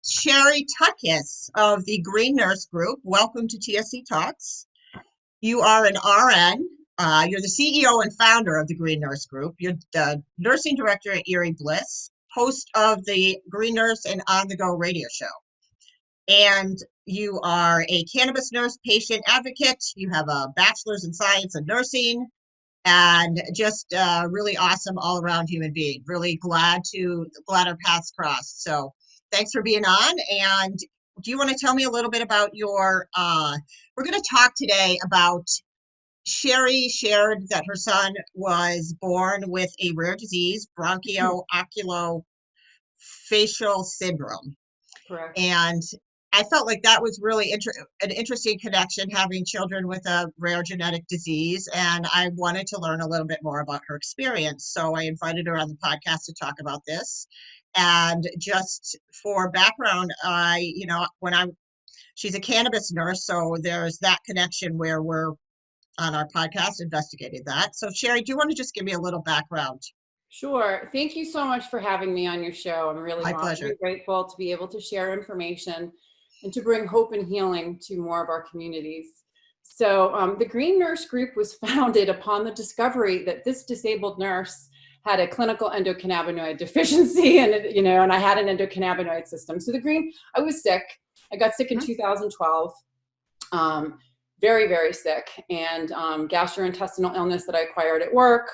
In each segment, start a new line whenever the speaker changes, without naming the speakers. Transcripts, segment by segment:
Sherri Tutkus of the Green Nurse Group. Welcome to TSC Talks. You are an RN. You're the CEO and founder of the Green Nurse Group. You're the nursing director at Erie Bliss, host of the Green Nurse and On the Go radio show. And you are a cannabis nurse patient advocate. You have a bachelor's in science and nursing, and just really awesome all around human being. Really glad our paths crossed. So thanks for being on. And do you want to tell me a little bit about your, we're going to talk today about Sherri shared that her son was born with a rare disease, Bronchio-Oculo-Facial Syndrome.
Correct.
And I felt like that was really an interesting connection, having children with a rare genetic disease. And I wanted to learn a little bit more about her experience. So I invited her on the podcast to talk about this. And just for background, she's a cannabis nurse. So there's that connection where we're on our podcast investigating that. So Sherri, do you want to just give me a little background?
Sure. Thank you so much for having me on your show. I'm really
pleasure.
Grateful to be able to share information and to bring hope and healing to more of our communities. So the Green Nurse Group was founded upon the discovery that this disabled nurse had a clinical endocannabinoid deficiency, and I had an endocannabinoid system. So I was sick. I got sick in 2012. Very, very sick, and gastrointestinal illness that I acquired at work,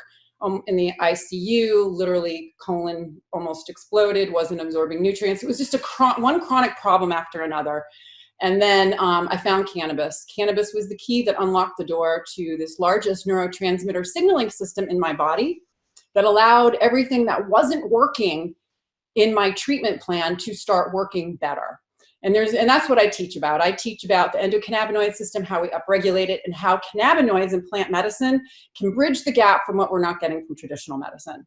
in the ICU, literally colon almost exploded, wasn't absorbing nutrients. It was just one chronic problem after another. And then I found cannabis. Cannabis was the key that unlocked the door to this largest neurotransmitter signaling system in my body that allowed everything that wasn't working in my treatment plan to start working better. And that's what I teach about. I teach about the endocannabinoid system, how we upregulate it, and how cannabinoids in plant medicine can bridge the gap from what we're not getting from traditional medicine.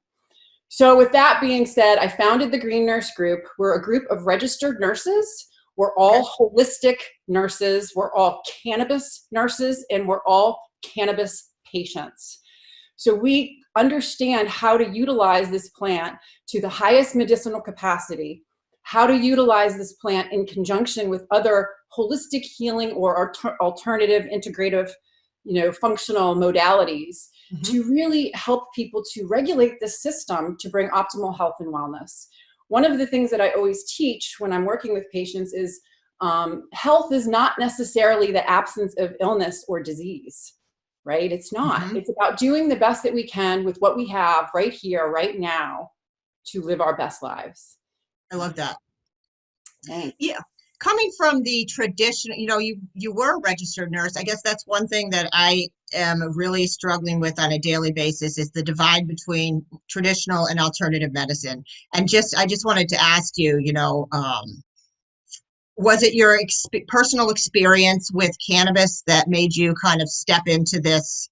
So with that being said, I founded the Green Nurse Group. We're a group of registered nurses. We're all holistic nurses. We're all cannabis nurses, and we're all cannabis patients. So we understand how to utilize this plant to the highest medicinal capacity, how to utilize this plant in conjunction with other holistic healing or alternative integrative, functional modalities to really help people to regulate the system to bring optimal health and wellness. One of the things that I always teach when I'm working with patients is health is not necessarily the absence of illness or disease, right? It's not. It's about doing the best that we can with what we have right here, right now, to live our best lives.
I love that.
Thanks.
Yeah. Coming from the tradition, you were a registered nurse. I guess that's one thing that I am really struggling with on a daily basis is the divide between traditional and alternative medicine. And I just wanted to ask you, was it your personal experience with cannabis that made you kind of step into this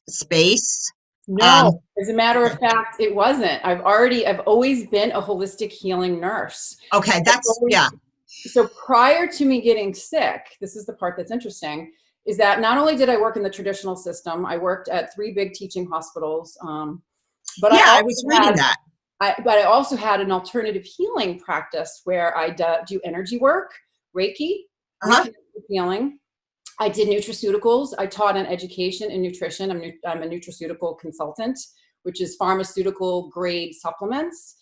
space?
No, as a matter of fact, it wasn't. I've always been a holistic healing nurse.
Okay, yeah.
So prior to me getting sick, this is the part that's interesting, is that not only did I work in the traditional system, I worked at 3 big teaching hospitals. But
I was reading that.
But I also had an alternative healing practice where I do energy work, Reiki, healing. I did nutraceuticals. I taught in education and nutrition. I'm a nutraceutical consultant, which is pharmaceutical grade supplements.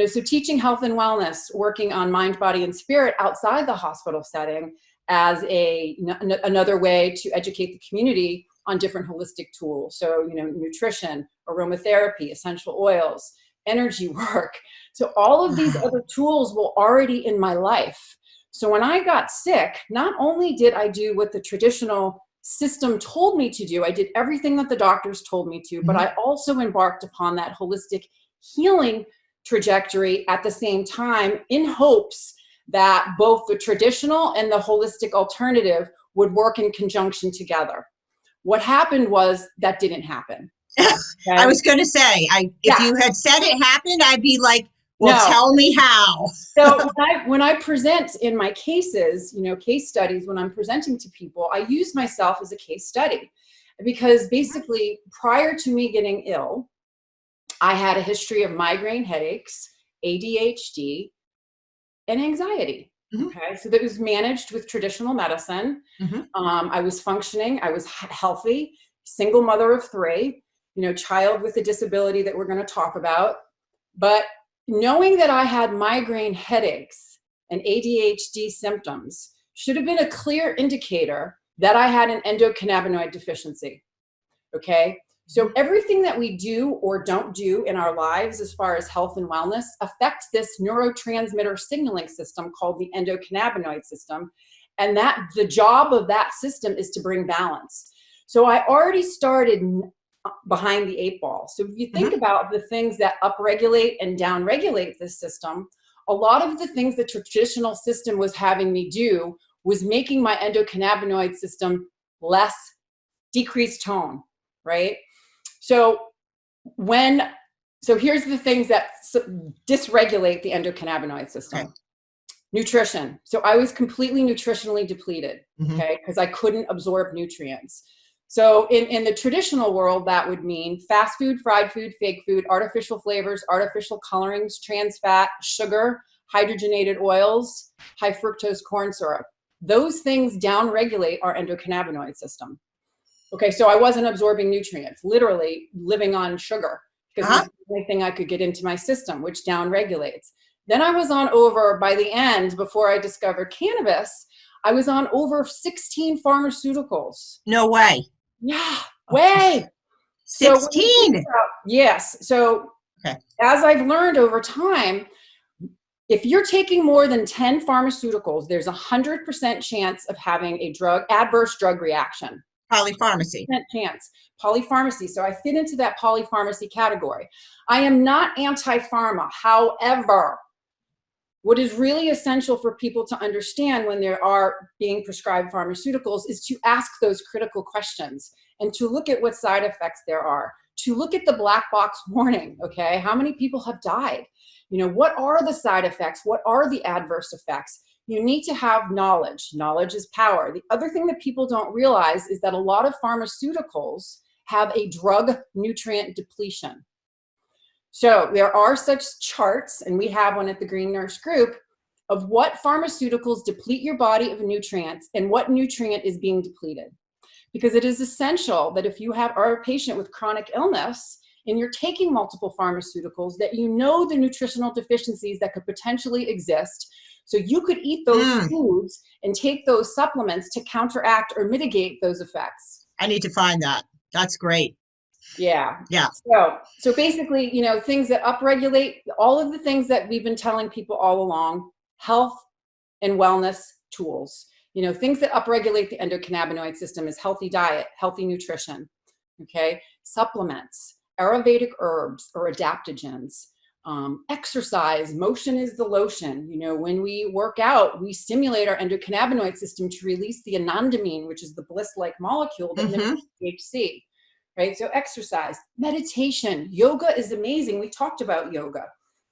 So teaching health and wellness, working on mind, body, and spirit outside the hospital setting as another way to educate the community on different holistic tools. So, nutrition, aromatherapy, essential oils, energy work. So all of these other tools were already in my life. So when I got sick, not only did I do what the traditional system told me to do, I did everything that the doctors told me to, but I also embarked upon that holistic healing trajectory at the same time in hopes that both the traditional and the holistic alternative would work in conjunction together. What happened was that didn't happen.
Okay? I was going to say, if you had said it happened, I'd be like, well, no. Tell me how.
So when I present in my cases, case studies, when I'm presenting to people, I use myself as a case study because basically prior to me getting ill, I had a history of migraine headaches, ADHD, and anxiety. Okay, so that was managed with traditional medicine. I was functioning, I was healthy, single mother of 3, child with a disability that we're going to talk about. But knowing that I had migraine headaches and ADHD symptoms should have been a clear indicator that I had an endocannabinoid deficiency. Okay, so everything that we do or don't do in our lives as far as health and wellness affects this neurotransmitter signaling system called the endocannabinoid system. And that the job of that system is to bring balance. So I already started behind the 8 ball. So if you think about the things that upregulate and downregulate this system, a lot of the things the traditional system was having me do was making my endocannabinoid system less decreased tone, right? So here's the things that dysregulate the endocannabinoid system.
Okay.
Nutrition. So I was completely nutritionally depleted, okay, because I couldn't absorb nutrients. So in the traditional world, that would mean fast food, fried food, fake food, artificial flavors, artificial colorings, trans fat, sugar, hydrogenated oils, high fructose corn syrup. Those things downregulate our endocannabinoid system. Okay, so I wasn't absorbing nutrients, literally living on sugar because it was the only thing I could get into my system, which downregulates. Then I was on by the end, before I discovered cannabis, I was on over 16 pharmaceuticals.
No way.
Yeah, way.
16.
Yes. So as I've learned over time, if you're taking more than 10 pharmaceuticals, there's a 100% chance of having a adverse drug reaction.
Polypharmacy.
Chance. Polypharmacy. So I fit into that polypharmacy category. I am not anti-pharma. However, what is really essential for people to understand when they are being prescribed pharmaceuticals is to ask those critical questions and to look at what side effects there are, to look at the black box warning, okay? How many people have died? What are the side effects? What are the adverse effects? You need to have knowledge. Knowledge is power. The other thing that people don't realize is that a lot of pharmaceuticals have a drug nutrient depletion. So there are such charts, and we have one at the Green Nurse Group, of what pharmaceuticals deplete your body of nutrients and what nutrient is being depleted. Because it is essential that if you are a patient with chronic illness and you're taking multiple pharmaceuticals, that you know the nutritional deficiencies that could potentially exist. So you could eat those foods and take those supplements to counteract or mitigate those effects.
I need to find that. That's great.
Yeah.
Yeah.
So basically, things that upregulate, all of the things that we've been telling people all along, health and wellness tools, things that upregulate the endocannabinoid system is healthy diet, healthy nutrition, okay? Supplements, Ayurvedic herbs or adaptogens, exercise, motion is the lotion. When we work out, we stimulate our endocannabinoid system to release the anandamine, which is the bliss-like molecule that mimics THC. Right? So exercise, meditation, yoga is amazing. We talked about yoga.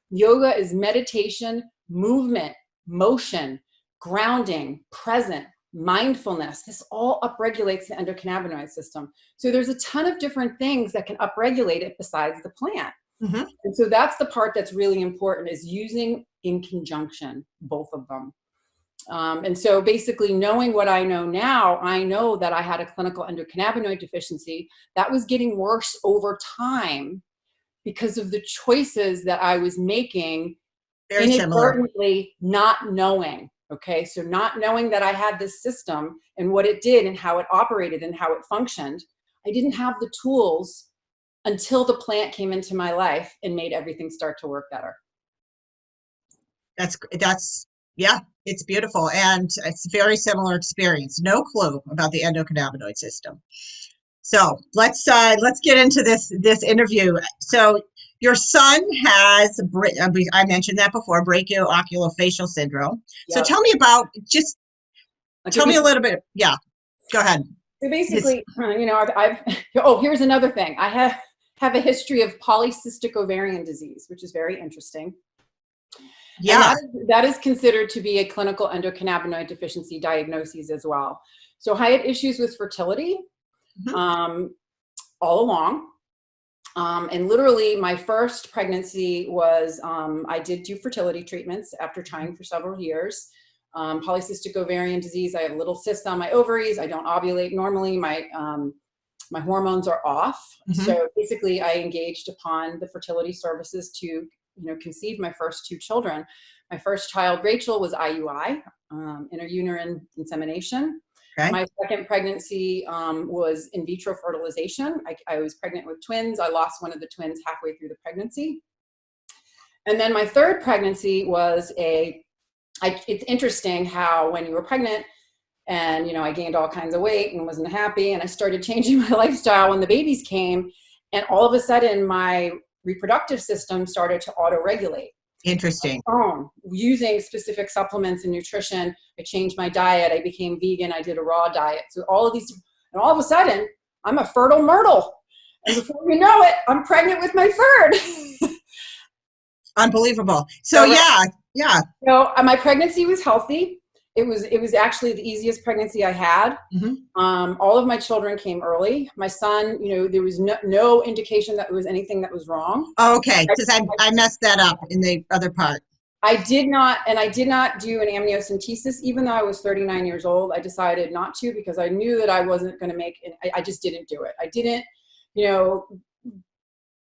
Yoga is meditation, movement, motion, grounding, present, mindfulness. This all upregulates the endocannabinoid system. So there's a ton of different things that can upregulate it besides the plant. And so that's the part that's really important, is using in conjunction both of them. And so basically, knowing what I know now, I know that I had a clinical endocannabinoid deficiency that was getting worse over time because of the choices that I was making, inadvertently not knowing. Okay, so not knowing that I had this system and what it did and how it operated and how it functioned, I didn't have the tools until the plant came into my life and made everything start to work better.
Yeah, it's beautiful, and it's a very similar experience. No clue about the endocannabinoid system. So let's get into this interview. So your son has, I mentioned that before, Branchio-Oculo-Facial Syndrome. So tell me about, tell me a little bit. Yeah, go ahead.
So basically, here's another thing. I have a history of polycystic ovarian disease, which is very interesting. Yeah. And that is considered to be a clinical endocannabinoid deficiency diagnosis as well. So I had issues with fertility all along. And literally my first pregnancy was, I did do fertility treatments after trying for several years. Polycystic ovarian disease, I have little cysts on my ovaries. I don't ovulate normally. My hormones are off. So basically I engaged upon the fertility services to, conceive my first two children. My first child, Rachel, was IUI, interuterine insemination.
Okay.
My second pregnancy was in vitro fertilization. I was pregnant with twins. I lost one of the twins halfway through the pregnancy. And then my third pregnancy was it's interesting how when you were pregnant and, I gained all kinds of weight and wasn't happy, and I started changing my lifestyle when the babies came, and all of a sudden my reproductive system started to auto-regulate.
Interesting.
Using specific supplements and nutrition. I changed my diet. I became vegan. I did a raw diet. So all of these, and all of a sudden, I'm a fertile myrtle. And before you know it, I'm pregnant with my third.
Unbelievable. So yeah.
So my pregnancy was healthy. It was actually the easiest pregnancy I had. All of my children came early. My son, there was no indication that there was anything that was wrong.
Okay, because I messed that up in the other part.
I did not do an amniocentesis, even though I was 39 years old. I decided not to because I knew that I wasn't going to make it. I just didn't do it. I didn't,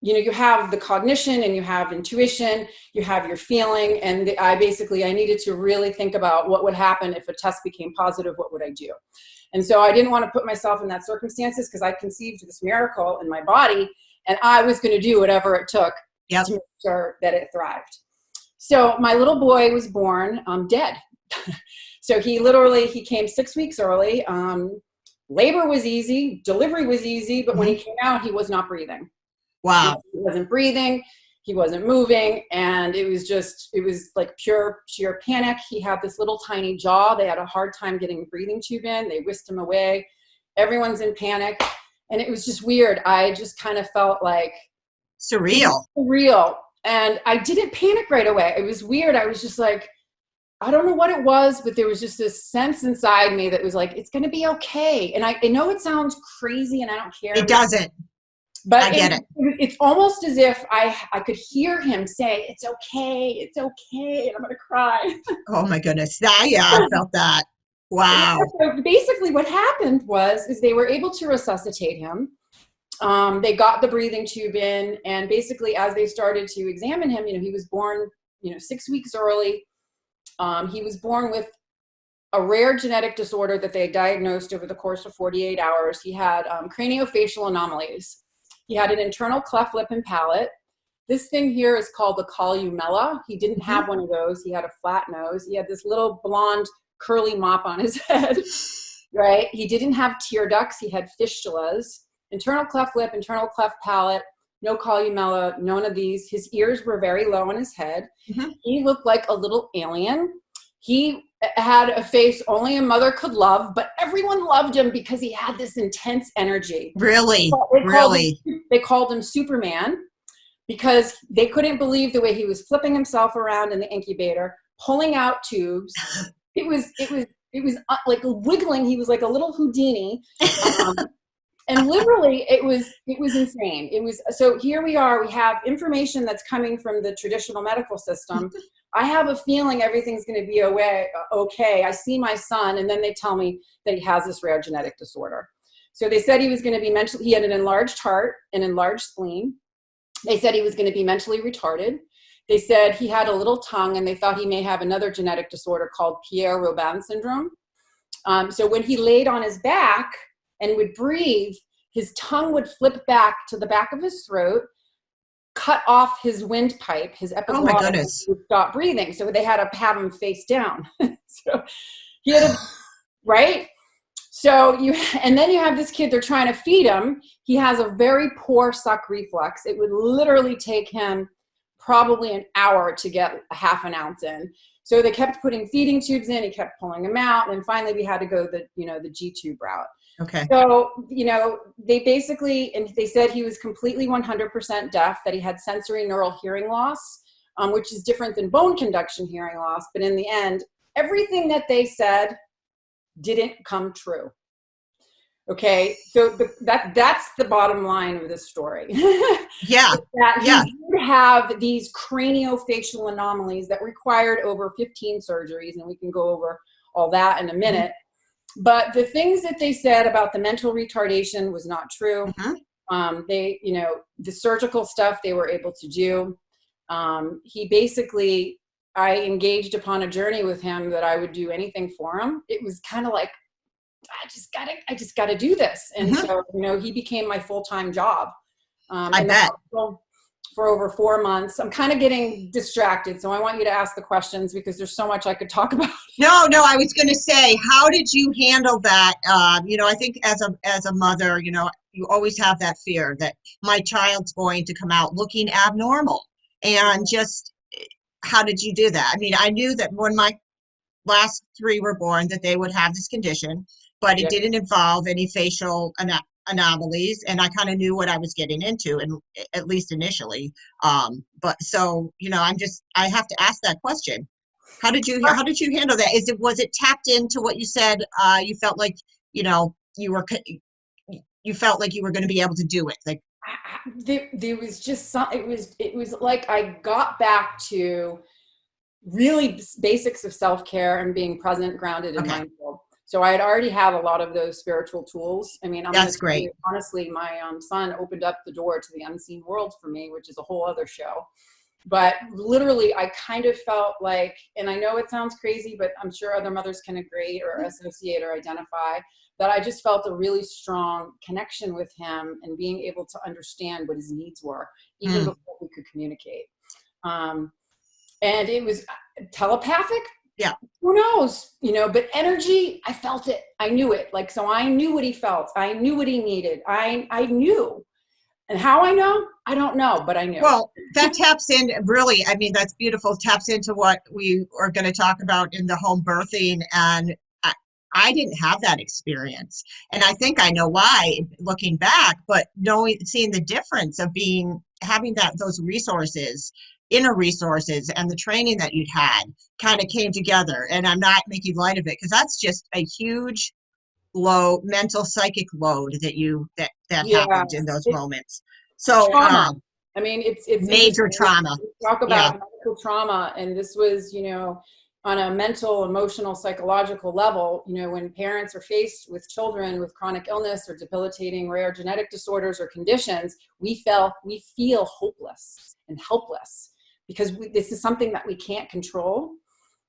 you have the cognition and you have intuition, you have your feeling. And I needed to really think about what would happen if a test became positive, what would I do? And so I didn't want to put myself in that circumstances because I conceived this miracle in my body and I was going to do whatever it took to make sure that it thrived. So my little boy was born dead. So he came 6 weeks early. Labor was easy, delivery was easy, but when he came out, he was not breathing.
Wow.
He wasn't breathing, he wasn't moving, and it was like pure sheer panic. He had this little tiny jaw. They had a hard time getting a breathing tube in. They whisked him away. Everyone's in panic. And it was just weird. I just kind of felt like
surreal.
And I didn't panic right away. It was weird. I was just like, I don't know what it was, but there was just this sense inside me that was like, it's going to be okay. And I know it sounds crazy and I don't care.
It doesn't.
But
I get it.
It's almost as if I could hear him say, it's okay, and I'm going to cry.
Oh my goodness. I felt that. Wow.
So basically what happened is they were able to resuscitate him. They got the breathing tube in, and basically as they started to examine him, he was born, 6 weeks early. He was born with a rare genetic disorder that they diagnosed over the course of 48 hours. He had craniofacial anomalies. He had an internal cleft lip and palate. This thing here is called the columella. He didn't have one of those. He had a flat nose. He had this little blonde curly mop on his head, right? He didn't have tear ducts. He had fistulas. Internal cleft lip, internal cleft palate, no columella, none of these. His ears were very low on his head. He looked like a little alien. He had a face only a mother could love, but everyone loved him because he had this intense energy.
Really?
They called him Superman because they couldn't believe the way he was flipping himself around in the incubator, pulling out tubes. It was like wiggling. He was like a little Houdini. And literally it was insane. So here we are, we have information that's coming from the traditional medical system. I have a feeling everything's going to be okay. I see my son, and then they tell me that he has this rare genetic disorder. So they said he was going to be he had an enlarged heart, an enlarged spleen. They said he was going to be mentally retarded. They said he had a little tongue, and they thought he may have another genetic disorder called Pierre-Robin syndrome. So when he laid on his back and would breathe, his tongue would flip back to the back of his throat, cut off his windpipe, his epiglottis.
Oh my goodness.
Would stop breathing. So they had to have him face down. So he had right? So and then you have this kid, they're trying to feed him. He has a very poor suck reflex. It would literally take him probably an hour to get a half an ounce in. So they kept putting feeding tubes in, he kept pulling them out, and finally we had to go the G-tube route.
Okay.
So, they said he was completely 100% deaf, that he had sensory neural hearing loss, which is different than bone conduction hearing loss. But in the end, everything that they said didn't come true. Okay, so that's the bottom line of this story.
Yeah.
That
Yeah.
he did have these craniofacial anomalies that required over 15 surgeries, and we can go over all that in a minute. But the things that they said about the mental retardation was not true. They, you know, the surgical stuff they were able to do. He basically, I engaged upon a journey with him that I would do anything for him. It was kind of like, I just gotta do this. And so, you know, he became my full-time job.
I
in the
bet.
hospital for over 4 months. I'm kind of getting distracted, so I want you to ask the questions because there's so much I could talk about.
No, I was going to say, how did you handle that? You know, I think as a mother, you know, you always have that fear that my child's going to come out looking abnormal. And just how did you do that? I mean, I knew that when my last three were born that they would have this condition, but it
Yeah.
didn't involve any facial anomalies, and I kind of knew what I was getting into, and at least initially. But so, you know, I have to ask that question. How did you handle that? Was it tapped into what you said? You felt like, you know, you felt like you were going to be able to do it. Like
There was just some, it was like I got back to really basics of self-care and being present, grounded, and
okay,
mindful. So I had already had a lot of those spiritual tools. I mean, I'm going
that's
to tell
great.
you, honestly, my son opened up the door to the unseen world for me, which is a whole other show. But literally, I kind of felt like, and I know it sounds crazy, but I'm sure other mothers can agree or associate or identify, that I just felt a really strong connection with him and being able to understand what his needs were, even
Mm,
before we could communicate. And it was telepathic.
yeah.
Who knows, you know, but energy, I felt it. I knew it. Like, so I knew what he felt. I knew what he needed. I knew. And how I know, I don't know, but I knew.
Well, that taps in really, I mean, that's beautiful. Taps into what we are going to talk about in the home birthing. And I didn't have that experience. And I think I know why looking back, but seeing the difference of having those resources, inner resources, and the training that you'd had kind of came together. And I'm not making light of it because that's just a huge low mental psychic load that
Yeah,
happened in those
it,
moments. So
trauma. I mean, it's
major
interesting.
trauma.
We talk
Yeah.
about medical trauma, and this was, you know, on a mental, emotional, psychological level. You know, when parents are faced with children with chronic illness or debilitating rare genetic disorders or conditions, we feel hopeless and helpless because this is something that we can't control.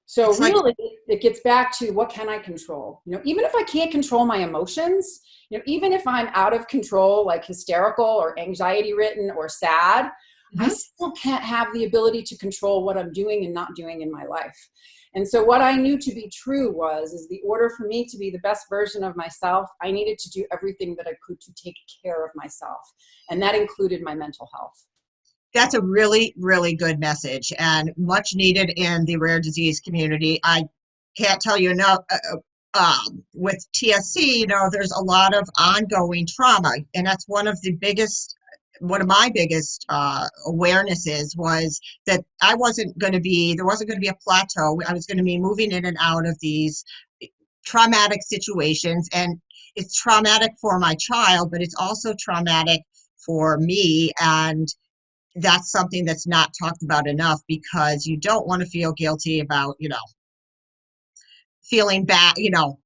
So
It's like,
really, it gets back to what can I control? You know, even if I can't control my emotions, you know, even if I'm out of control, like hysterical or anxiety ridden or sad, I still can't have the ability to control what I'm doing and not doing in my life. And so what I knew to be true is the order for me to be the best version of myself, I needed to do everything that I could to take care of myself. And that included my mental health.
that's a really, really good message and much needed in the rare disease community. I can't tell you enough. With TSC, you know, there's a lot of ongoing trauma, and that's one of my biggest awarenesses was that there wasn't going to be a plateau. I was going to be moving in and out of these traumatic situations, and it's traumatic for my child, but it's also traumatic for me, and that's something that's not talked about enough because you don't want to feel guilty about, you know, feeling bad, you know,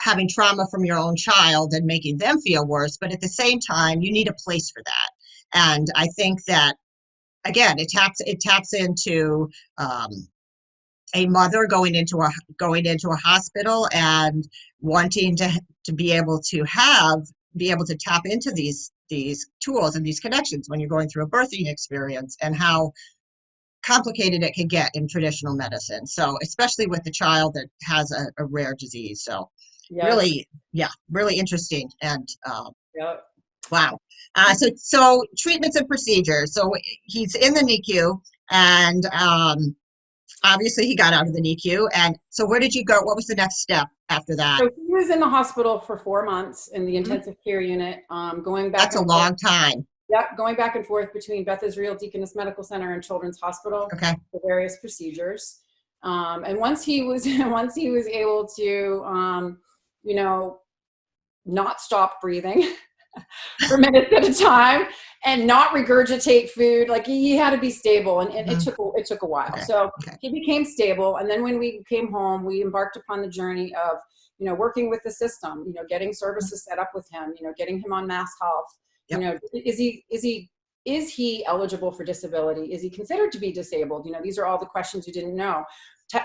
having trauma from your own child and making them feel worse. But at the same time, you need a place for that. And I think that, again, it taps into a mother going into a hospital and wanting to be able to tap into these tools and these connections when you're going through a birthing experience, and how complicated it can get in traditional medicine. So especially with the child that has a rare disease. So
Yes.
really, yeah, really interesting. And
Yep.
wow. So treatments and procedures. So he's in the NICU, and obviously he got out of the NICU. And so where did you go? What was the next step after that?
So he was in the hospital for 4 months in the
Mhm.
intensive care unit, going back
That's a
and forth.
long time.
Yeah, going back and forth between Beth Israel Deaconess Medical Center and Children's Hospital
Okay.
for various procedures. And once he was able to, you know, not stop breathing for minutes at a time and not regurgitate food. Like he had to be stable, and it took a while.
Okay.
So
Okay.
he became stable. And then when we came home, we embarked upon the journey of, you know, working with the system, you know, getting services set up with him, you know, getting him on Mass Health.
Yep.
You know, is he eligible for disability? Is he considered to be disabled? You know, these are all the questions you didn't know.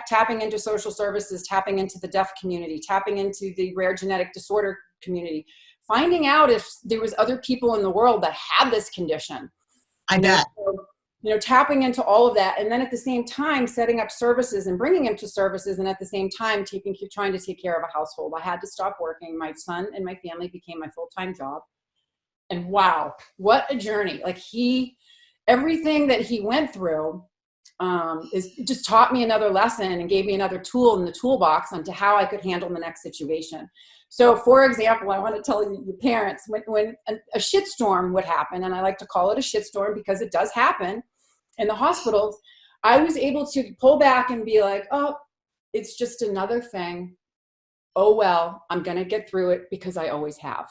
Tapping into social services, tapping into the deaf community, tapping into the rare genetic disorder community, finding out if there was other people in the world that had this condition.
I bet.
So, you know, tapping into all of that, and then at the same time setting up services and bringing him to services, and at the same time trying to take care of a household. I had to stop working. My son and my family became my full-time job. And wow, what a journey. Like everything that he went through is just taught me another lesson and gave me another tool in the toolbox onto how I could handle the next situation. So for example, I want to tell you, your parents, when a shitstorm would happen, and I like to call it a shitstorm because it does happen in the hospitals, I was able to pull back and be like, oh, it's just another thing. Oh, well, I'm going to get through it because I always have.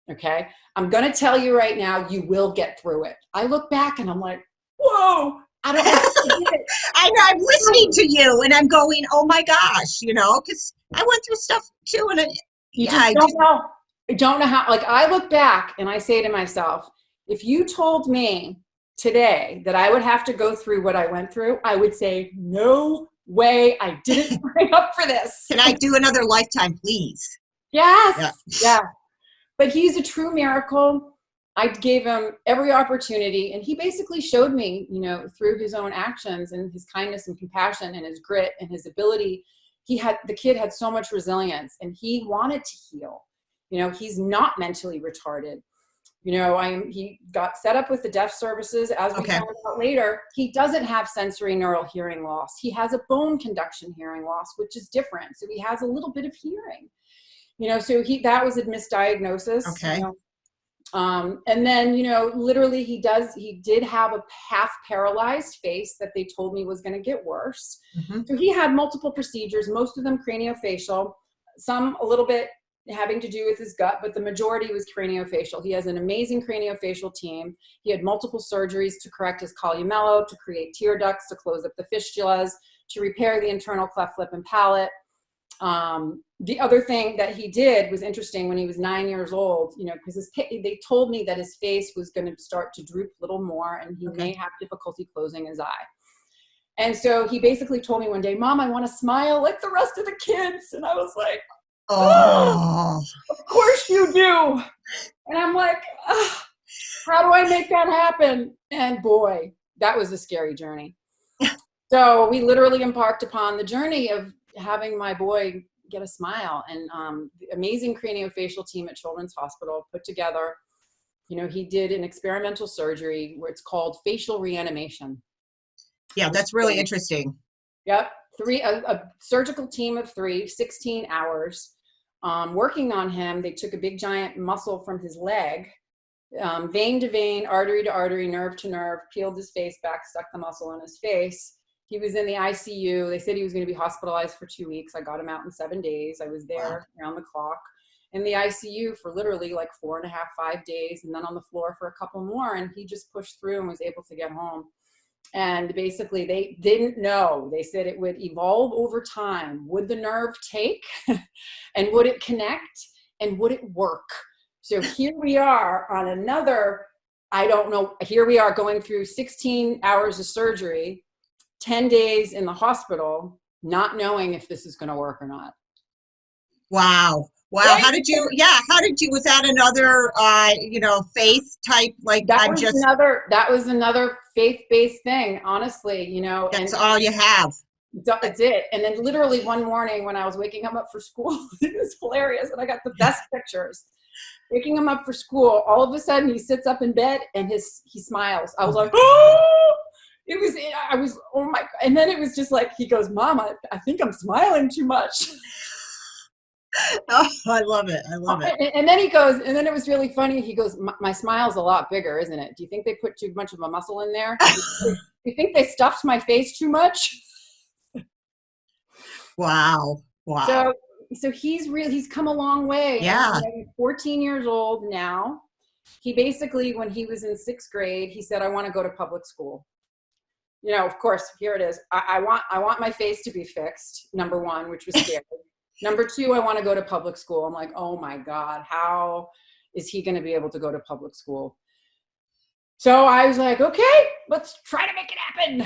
Okay. I'm going to tell you right now, you will get through it. I look back and I'm like, whoa, I don't know.
I know, I'm listening to you and I'm going, oh my gosh, you know, because I went through stuff too. And
I don't know how, like I look back and I say to myself, if you told me today that I would have to go through what I went through, I would say, no way, I didn't sign up for this.
Can I do another lifetime, please?
Yes. Yeah. But he's a true miracle. I gave him every opportunity, and he basically showed me, you know, through his own actions and his kindness and compassion and his grit and his ability. The kid had so much resilience, and he wanted to heal. You know, he's not mentally retarded. You know, he got set up with the deaf services. As we found out later, he doesn't have sensory neural hearing loss. He has a bone conduction hearing loss, which is different. So he has a little bit of hearing. You know, so that was a misdiagnosis.
Okay.
You know? And then, you know, literally he did have a half paralyzed face that they told me was going to get worse. So he had multiple procedures, most of them craniofacial, some a little bit having to do with his gut, but the majority was craniofacial. He has an amazing craniofacial team. He had multiple surgeries to correct his columello, to create tear ducts, to close up the fistulas, to repair the internal cleft lip and palate. The other thing that he did was interesting when he was 9 years old, you know, because they told me that his face was going to start to droop a little more and he may have difficulty closing his eye. And so he basically told me one day, Mom, I want to smile like the rest of the kids. And I was like, oh, of course you do. And I'm like, oh, how do I make that happen? And boy, that was a scary journey. So we literally embarked upon the journey of having my boy get a smile, and the amazing craniofacial team at Children's Hospital put together, you know, he did an experimental surgery where it's called facial reanimation.
Yeah, that's really interesting.
Yep. A surgical team of 16 hours working on him. They took a big giant muscle from his leg, vein to vein, artery to artery, nerve to nerve, peeled his face back, stuck the muscle in his face. He was in the ICU. They said he was going to be hospitalized for 2 weeks. I got him out in 7 days. I was there around the clock in the ICU for literally like 4.5, 5 days, and then on the floor for a couple more. And he just pushed through and was able to get home. And basically they didn't know. They said it would evolve over time. Would the nerve take and would it connect and would it work? So here we are on another, I don't know, here we are going through 16 hours of surgery, 10 days in the hospital, not knowing if this is going to work or not.
Wow. Wow.
Right?
How did you, was that another, you know, faith type? Like
that was another faith-based thing, honestly, you know.
That's all you have.
That's it. And then literally one morning when I was waking him up for school, it was hilarious. And I got the best pictures. Waking him up for school, all of a sudden he sits up in bed and he smiles. I was like, oh! I was, oh my, and then it was just like, he goes, Mom, I think I'm smiling too much.
Oh, I love it. I love it.
And then he goes, and then it was really funny. He goes, my smile's a lot bigger, isn't it? Do you think they put too much of a muscle in there? Do you think they stuffed my face too much?
Wow. Wow.
So he's come a long way.
Yeah.
And he's 14 years old now. He basically, when he was in 6th grade, he said, I want to go to public school. You know, of course, here it is. I want my face to be fixed, number one, which was scary. Number two, I want to go to public school. I'm like, oh my God, how is he going to be able to go to public school? So I was like, okay, let's try to make it happen.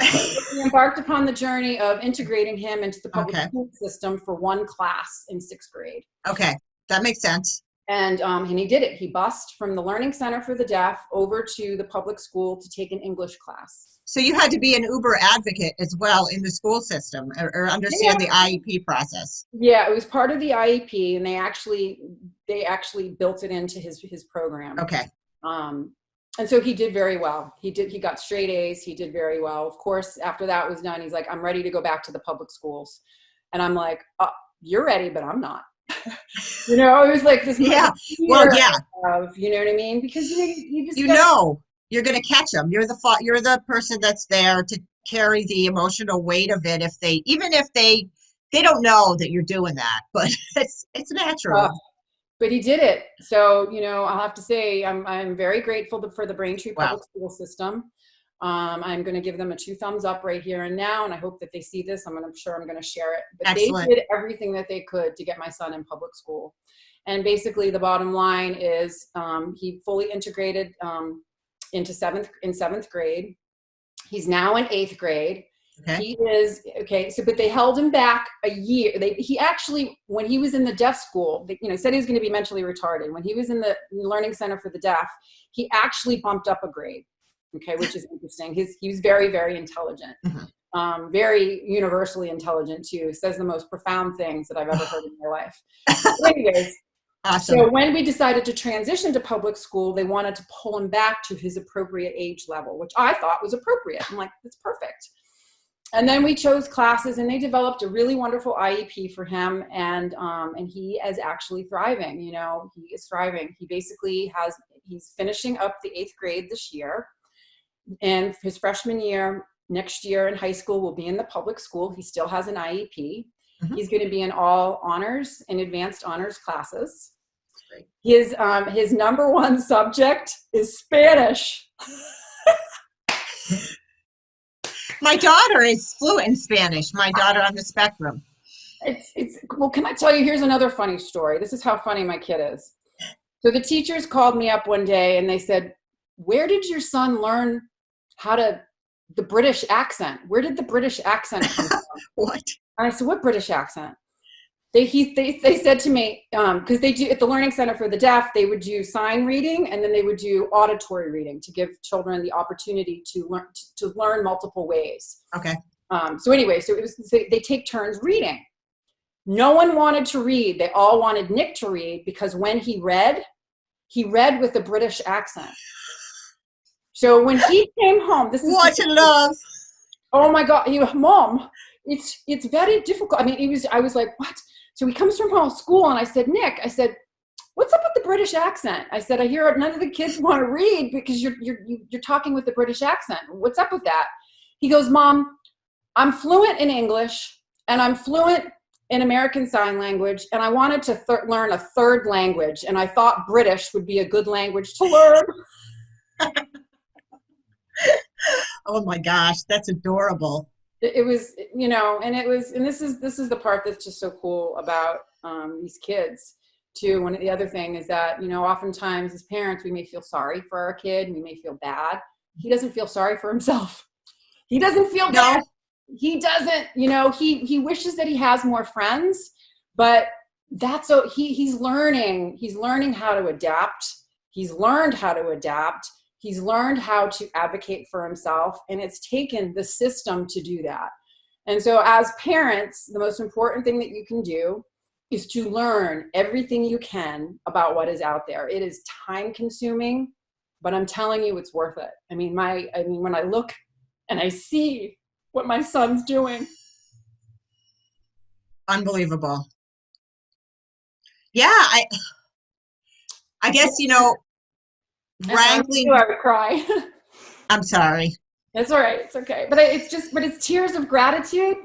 We embarked upon the journey of integrating him into the public school system for one class in 6th grade.
Okay, that makes sense.
And he did it. He bused from the Learning Center for the Deaf over to the public school to take an English class.
So you had to be an uber advocate as well in the school system, or understand the IEP process.
Yeah, it was part of the IEP, and they actually built it into his program.
Okay.
And so he did very well. He got straight A's. He did very well. Of course, after that was done, he's like, I'm ready to go back to the public schools. And I'm like, you're ready, but I'm not. You know, it was like this.
Yeah. Well, yeah.
Of, you know what I mean? Because you just
you're going to catch them. You're the person that's there to carry the emotional weight of it. Even if they don't know that you're doing that, but it's natural.
But he did it. So, you know, I'll have to say I'm very grateful for the Braintree public school system. I'm going to give them a 2 thumbs up right here and now, and I hope that they see this. I'm sure I'm going to share it. But
Excellent.
They did everything that they could to get my son in public school. And basically the bottom line is he fully integrated into 7th grade. He's now in 8th grade.
Okay.
He is, okay, so, but they held him back a year. He actually, when he was in the deaf school, said he was going to be mentally retarded. When he was in the Learning Center for the Deaf, he actually bumped up a grade, okay, which is interesting. He was very, very intelligent, very universally intelligent too. Says the most profound things that I've ever heard in my life. But anyways,
awesome.
So when we decided to transition to public school, they wanted to pull him back to his appropriate age level, which I thought was appropriate. I'm like, that's perfect. And then we chose classes, and they developed a really wonderful IEP for him, and he is actually thriving. You know, he is thriving. He basically he's finishing up the 8th grade this year, and his freshman year next year in high school will be in the public school. He still has an IEP. He's going to be in all honors and advanced honors classes. His number one subject is Spanish.
My daughter is fluent in Spanish. My daughter on the spectrum.
Well, can I tell you, here's another funny story. This is how funny my kid is. So the teachers called me up one day and they said, where did your son learn the British accent? Where did the British accent come from?
What?
And I said, what British accent? They said to me, because they do at the Learning Center for the Deaf, they would do sign reading, and then they would do auditory reading to give children the opportunity to learn multiple ways.
Okay.
So anyway, they take turns reading. No one wanted to read. They all wanted Nick to read, because when he read with a British accent. So when he came home,
what a love.
Oh my God, Mom, it's very difficult. I mean, I was like, what? So he comes from school, and I said, Nick, what's up with the British accent? I said, I hear none of the kids want to read because you're talking with the British accent. What's up with that? He goes, Mom, I'm fluent in English, and I'm fluent in American Sign Language, and I wanted to learn a 3rd language, and I thought British would be a good language to learn.
Oh my gosh, that's adorable.
It was, and this is the part that's just so cool about these kids too. The other thing is that, oftentimes as parents, we may feel sorry for our kid, and we may feel bad. He doesn't feel sorry for himself. He doesn't feel bad. He doesn't, he wishes that he has more friends, but that's so he's learning how to adapt. He's learned how to adapt. He's learned how to advocate for himself, and it's taken the system to do that. And so as parents, the most important thing that you can do is to learn everything you can about what is out there. It is time consuming, but I'm telling you, it's worth it. I mean, when I look and I see what my son's doing.
Unbelievable. Yeah, I guess, wrangling.
I would cry.
I'm sorry.
It's all right. It's okay. But it's tears of gratitude.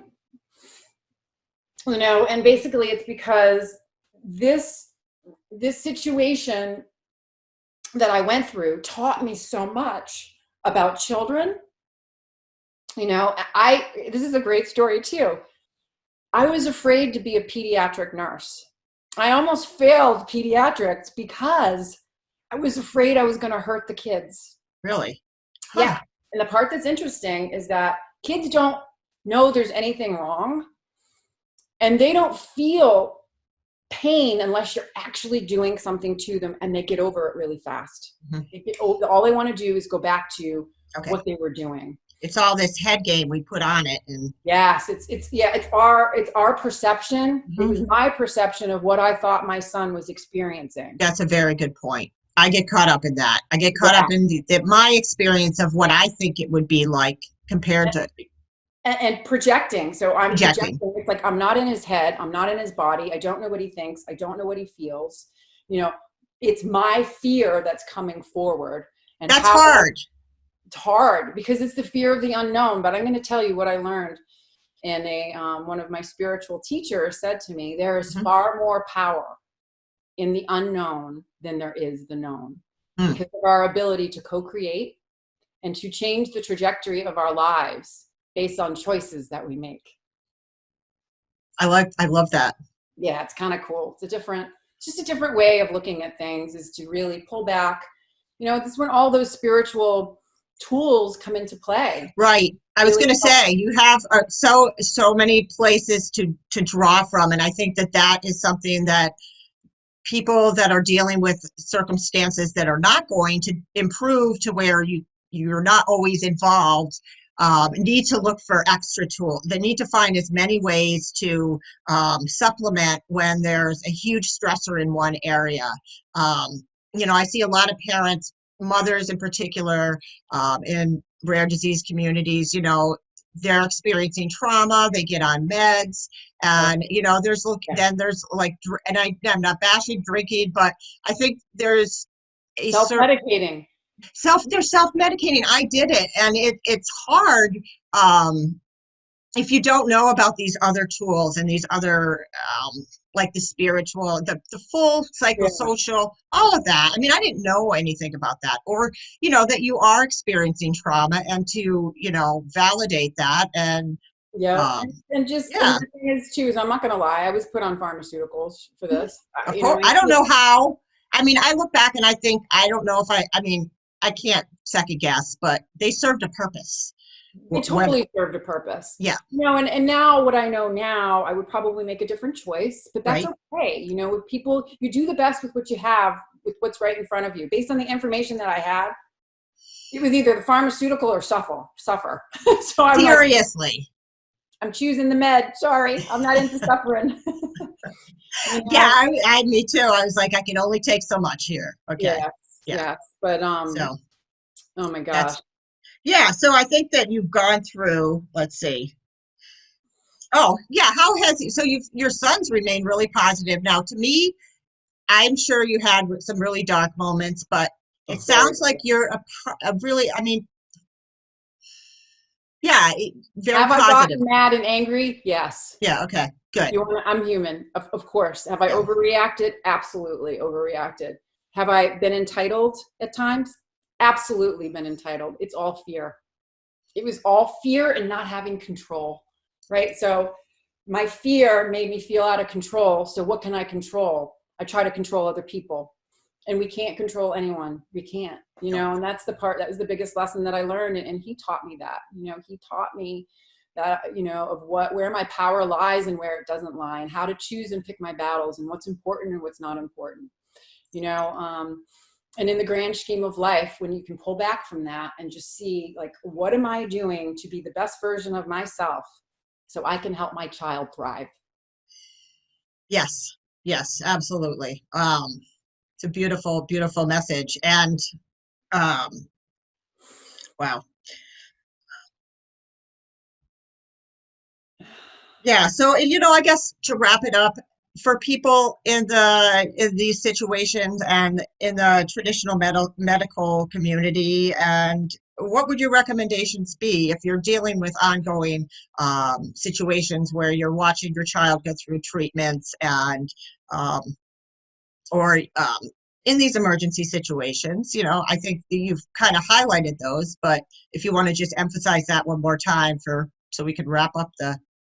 And basically it's because this situation that I went through taught me so much about children. This is a great story too. I was afraid to be a pediatric nurse. I almost failed pediatrics because I was afraid I was going to hurt the kids.
Really? Huh.
Yeah. And the part that's interesting is that kids don't know there's anything wrong, and they don't feel pain unless you're actually doing something to them, and they get over it really fast. All they want to do is go back to what they were doing.
It's all this head game we put on it. And
yes, it's our perception. It was my perception of what I thought my son was experiencing.
That's a very good point. I get caught up in that. I get caught up in my experience of what I think it would be like compared to.
And projecting. So I'm projecting. It's like, I'm not in his head. I'm not in his body. I don't know what he thinks. I don't know what he feels. It's my fear that's coming forward. And
that's hard.
It's hard because it's the fear of the unknown. But I'm going to tell you what I learned. And one of my spiritual teachers said to me, there is far more power in the unknown than there is the known, because of our ability to co-create and to change the trajectory of our lives based on choices that we make.
I love that.
Yeah, it's kind of cool. It's just a different way of looking at things, is to really pull back. This is when all those spiritual tools come into play.
Right. I was going to say, you have so many places to draw from. And I think that is something that people that are dealing with circumstances that are not going to improve to where you're not always involved, need to look for extra tools. They need to find as many ways to supplement when there's a huge stressor in one area. I see a lot of parents, mothers in particular, in rare disease communities, they're experiencing trauma, they get on meds, and there's like, and I'm not bashing drinking, but I think there's a
self-medicating.
They're self-medicating. I did it, and it's hard if you don't know about these other tools and these other like the spiritual, the full psychosocial, all of that. I mean, I didn't know anything about that, or that you are experiencing trauma, and to validate that. And
and the thing is too, is I'm not going to lie, I was put on pharmaceuticals for this.
Of course, I don't know how. I mean, I look back and I think, I don't know if I can't second guess, but they served a purpose.
They totally served a purpose.
Yeah.
And now what I know now, I would probably make a different choice, but that's okay. With people, you do the best with what you have, with what's right in front of you. Based on the information that I had, it was either the pharmaceutical or suffer. So I'm
seriously.
I'm choosing the med. Sorry, I'm not into suffering.
Yeah, me too. I was like, I can only take so much here. Okay.
Yes. But oh my gosh.
Yeah, so I think that you've gone through, let's see. Oh, yeah, how has so your son's remained really positive. Now, to me, I'm sure you had some really dark moments, but it sounds like you're a really, very
have
positive.
I gotten mad and angry? Yes.
Yeah, okay, good.
I'm human, of course. Have I overreacted? Absolutely overreacted. Have I been entitled at times? Absolutely been entitled. It's all fear. It was all fear and not having control, right? So my fear made me feel out of control. So what can I control? I try to control other people, and we can't control anyone. We can't, and that's the part, that was the biggest lesson that I learned. And he taught me that, he taught me that, of where my power lies and where it doesn't lie, and how to choose and pick my battles, and what's important and what's not important, and in the grand scheme of life, when you can pull back from that and just see, like, what am I doing to be the best version of myself so I can help my child thrive?
Yes, absolutely. It's a beautiful, beautiful message. And wow. Yeah, so I guess to wrap it up, for people in these situations and in the traditional medical community, and what would your recommendations be if you're dealing with ongoing situations where you're watching your child go through treatments and um, or in these emergency situations? You know, I think that you've kind of highlighted those, but if you want to just emphasize that one more time so we can wrap up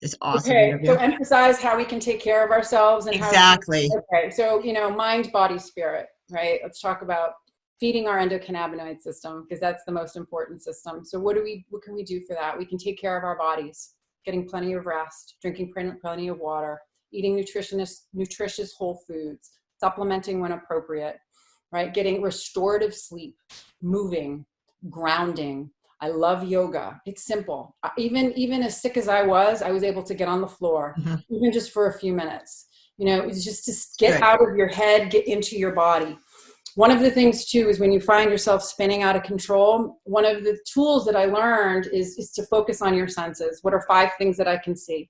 this awesome
Okay,
interview.
so emphasize how we can take care of ourselves and how
Exactly.
okay, so mind, body, spirit, right? Let's talk about feeding our endocannabinoid system, because that's the most important system. So what can we do for that? We can take care of our bodies, getting plenty of rest, drinking plenty of water, eating nutritious whole foods, supplementing when appropriate, right? Getting restorative sleep, moving, grounding. I love yoga. It's simple. Even as sick as I was able to get on the floor, even just for a few minutes. It's just to get out of your head, get into your body. One of the things too is when you find yourself spinning out of control, one of the tools that I learned is to focus on your senses. What are 5 things that I can see?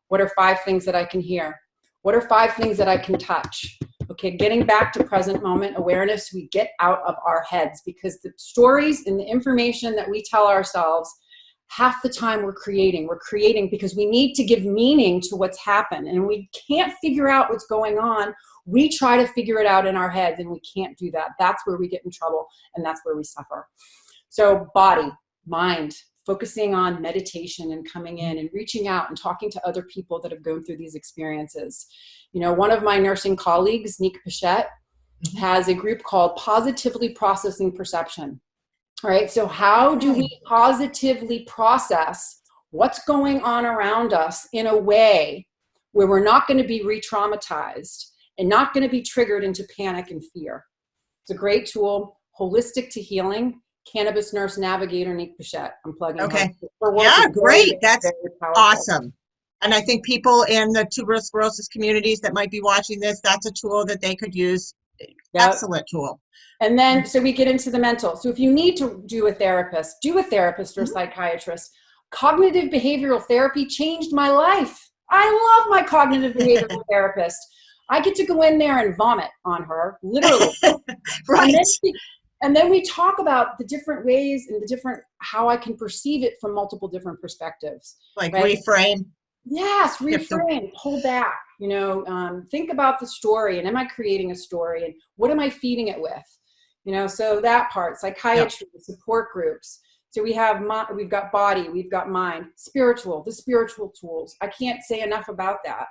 What are 5 things that I can hear? What are 5 things that I can touch? Okay, getting back to present moment awareness, we get out of our heads, because the stories and the information that we tell ourselves, half the time we're creating because we need to give meaning to what's happened, and we can't figure out what's going on. We try to figure it out in our heads, and we can't do that. That's where we get in trouble, and that's where we suffer. So body, mind, focusing on meditation and coming in and reaching out and talking to other people that have gone through these experiences. One of my nursing colleagues, Nick Pichette, has a group called Positively Processing Perception. All right, so how do we positively process what's going on around us in a way where we're not going to be re-traumatized and not going to be triggered into panic and fear? It's a great tool, Holistic to Healing, Cannabis Nurse Navigator Nick Pichette. I'm plugging
Okay.
her.
Yeah, great. That's
very
awesome. And I think people in the tuberous sclerosis communities that might be watching this, that's a tool that they could use. Yep. Excellent tool.
And then, so we get into the mental. So if you need to do a therapist or a psychiatrist. Cognitive behavioral therapy changed my life. I love my cognitive behavioral therapist. I get to go in there and vomit on her, literally.
Right.
And then we talk about the different ways and how I can perceive it from multiple different perspectives.
Like
right?
reframe.
Yes, reframe, pull back, think about the story, and am I creating a story, and what am I feeding it with? So that part, psychiatry, support groups. So we've got body, we've got mind, the spiritual tools. I can't say enough about that.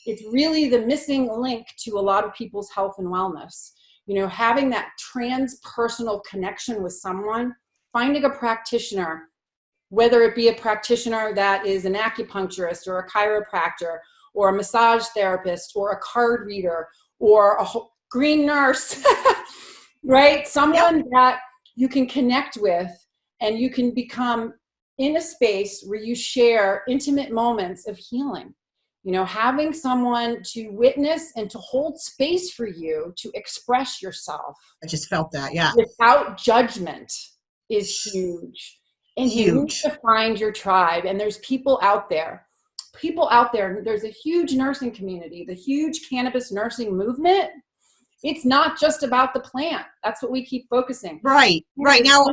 It's really the missing link to a lot of people's health and wellness. Having that transpersonal connection with someone, finding a practitioner, whether it be a practitioner that is an acupuncturist or a chiropractor or a massage therapist or a card reader or a green nurse, right? Someone that you can connect with, and you can become in a space where you share intimate moments of healing. Having someone to witness and to hold space for you to express yourself.
I just felt that, yeah.
Without judgment is huge. And you need to find your tribe. And there's people out there. There's a huge nursing community, the huge cannabis nursing movement. It's not just about the plant. That's what we keep focusing.
Right now.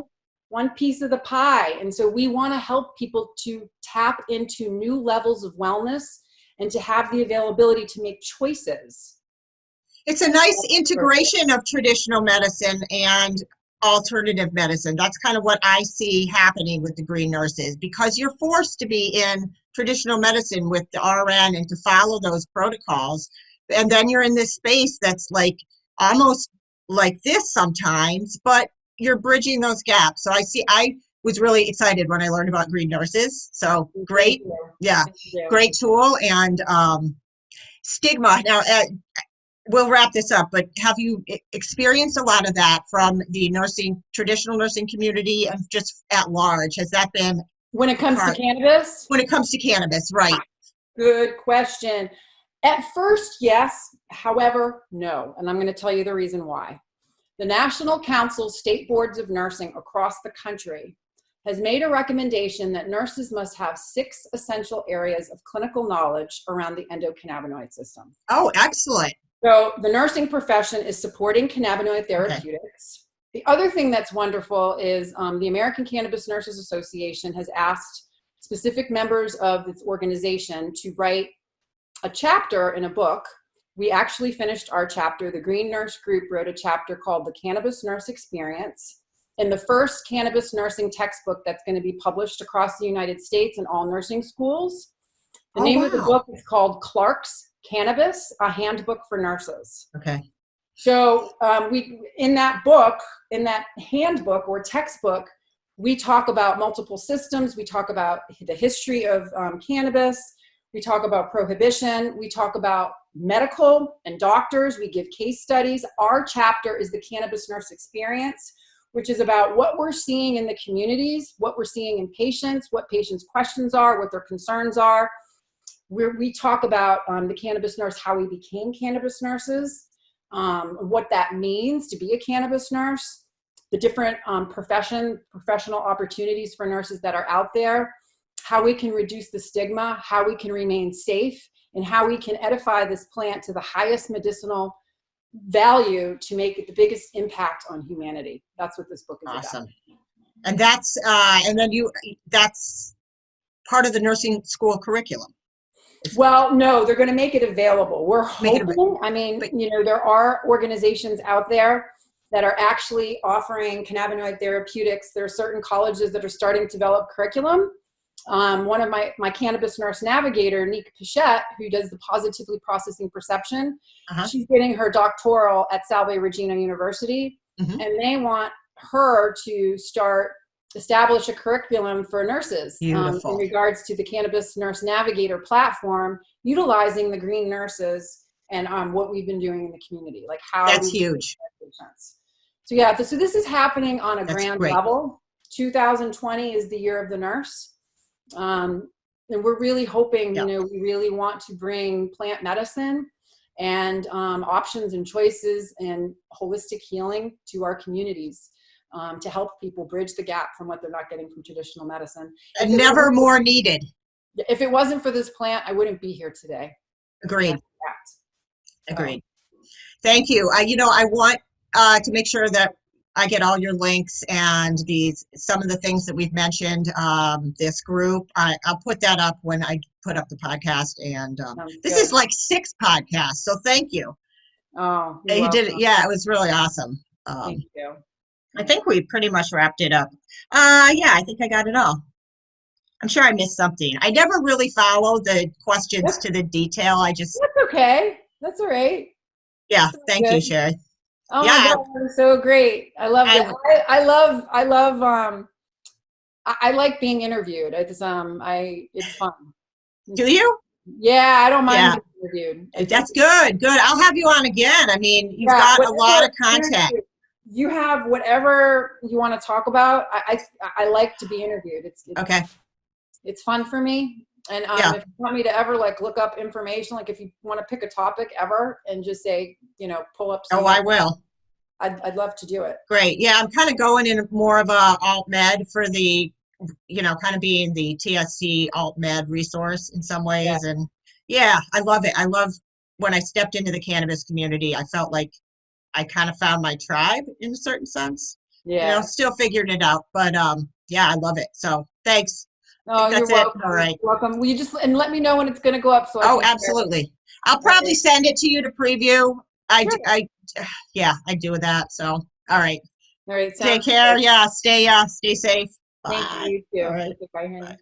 One piece of the pie. And so we want to help people to tap into new levels of wellness and to have the availability to make choices.
It's a nice integration of traditional medicine and alternative medicine. That's kind of what I see happening with the green nurses, because you're forced to be in traditional medicine with the RN and to follow those protocols. And then you're in this space that's like almost like this sometimes, but you're bridging those gaps. So I was really excited when I learned about green nurses. So great. Yeah, great tool. And stigma. Now, we'll wrap this up, but have you experienced a lot of that from the traditional nursing community and just at large? Has that been
when it comes to cannabis?
When it comes to cannabis, right.
Good question. At first, yes. However, no. And I'm going to tell you the reason why. The National Council State Boards of Nursing across the country has made a recommendation that nurses must have 6 essential areas of clinical knowledge around the endocannabinoid system.
Oh, excellent.
So the nursing profession is supporting cannabinoid therapeutics. The other thing that's wonderful is the American Cannabis Nurses Association has asked specific members of its organization to write a chapter in a book. We actually finished our chapter. The Green Nurse Group wrote a chapter called The Cannabis Nurse Experience, in the first cannabis nursing textbook that's going to be published across the United States in all nursing schools. The name of the book is called Clark's Cannabis, a Handbook for Nurses.
Okay.
So we, in that book, in that handbook or textbook, we talk about multiple systems. We talk about the history of cannabis. We talk about prohibition. We talk about medical and doctors. We give case studies. Our chapter is the Cannabis Nurse Experience, which is about what we're seeing in the communities, what we're seeing in patients, what patients' questions are, what their concerns are. We talk about the cannabis nurse, how we became cannabis nurses, what that means to be a cannabis nurse, the different professional opportunities for nurses that are out there, how we can reduce the stigma, how we can remain safe, and how we can edify this plant to the highest medicinal value to make the biggest impact on humanity. That's what this book is about.
Awesome. And that's that's part of the nursing school curriculum.
Well, no, they're going to make it available. We're hoping, I mean, you know, there are organizations out there that are actually offering cannabinoid therapeutics. There are certain colleges that are starting to develop curriculum. One of my cannabis nurse navigator, Nika Pichette, who does the positively processing perception, she's getting her doctoral at Salve Regina University, and they want her to establish a curriculum for nurses in regards to the Cannabis Nurse Navigator platform, utilizing the green nurses and what we've been doing in the community, like how
that's huge.
So yeah, so this is happening on a grand level. 2020 is the year of the nurse. And we're really hoping, you know, we really want to bring plant medicine and options and choices and holistic healing to our communities to help people bridge the gap from what they're not getting from traditional medicine.
And never more needed.
If it wasn't for this plant, I wouldn't be here today.
Agreed. Agreed. Thank you. You know, I want to make sure that I get all your links and some of the things that we've mentioned, this group. I'll put that up when I put up the podcast. And this is like 6 podcasts, so thank you.
Oh,
you did it. Yeah, it was really awesome.
Thank you.
I think we pretty much wrapped it up. Yeah, I think I got it all. I'm sure I missed something. I never really follow the questions to the detail.
That's okay. That's all right.
Yeah, thank you, Sherri.
Oh my God, it was so great. I love it. I like being interviewed. It's fun.
Do you?
Yeah, I don't mind being interviewed.
That's good. Good. I'll have you on again. I mean, you've got a lot of content.
You have whatever you want to talk about. I like to be interviewed. It's fun for me. And if you want me to ever like look up information, like if you want to pick a topic ever and just say, you know, pull up.
Oh, I will.
I'd love to do it.
Great. Yeah, I'm kind of going in more of a alt med for the, you know, kind of being the TSC alt med resource in some ways. Yeah. And yeah, I love it. I love when I stepped into the cannabis community, I felt like I kind of found my tribe in a certain sense. Yeah. You know, still figuring it out, but yeah, I love it. So thanks.
Oh, you're welcome.
All right.
You're welcome. Will you just let me know when it's going to go up? So
absolutely. I'll probably send it to you to preview. Yeah, I do that. So, all right.
All right.
Take care. Good. Yeah. Stay safe.
Bye. Thank you. You too.
All right.
Bye.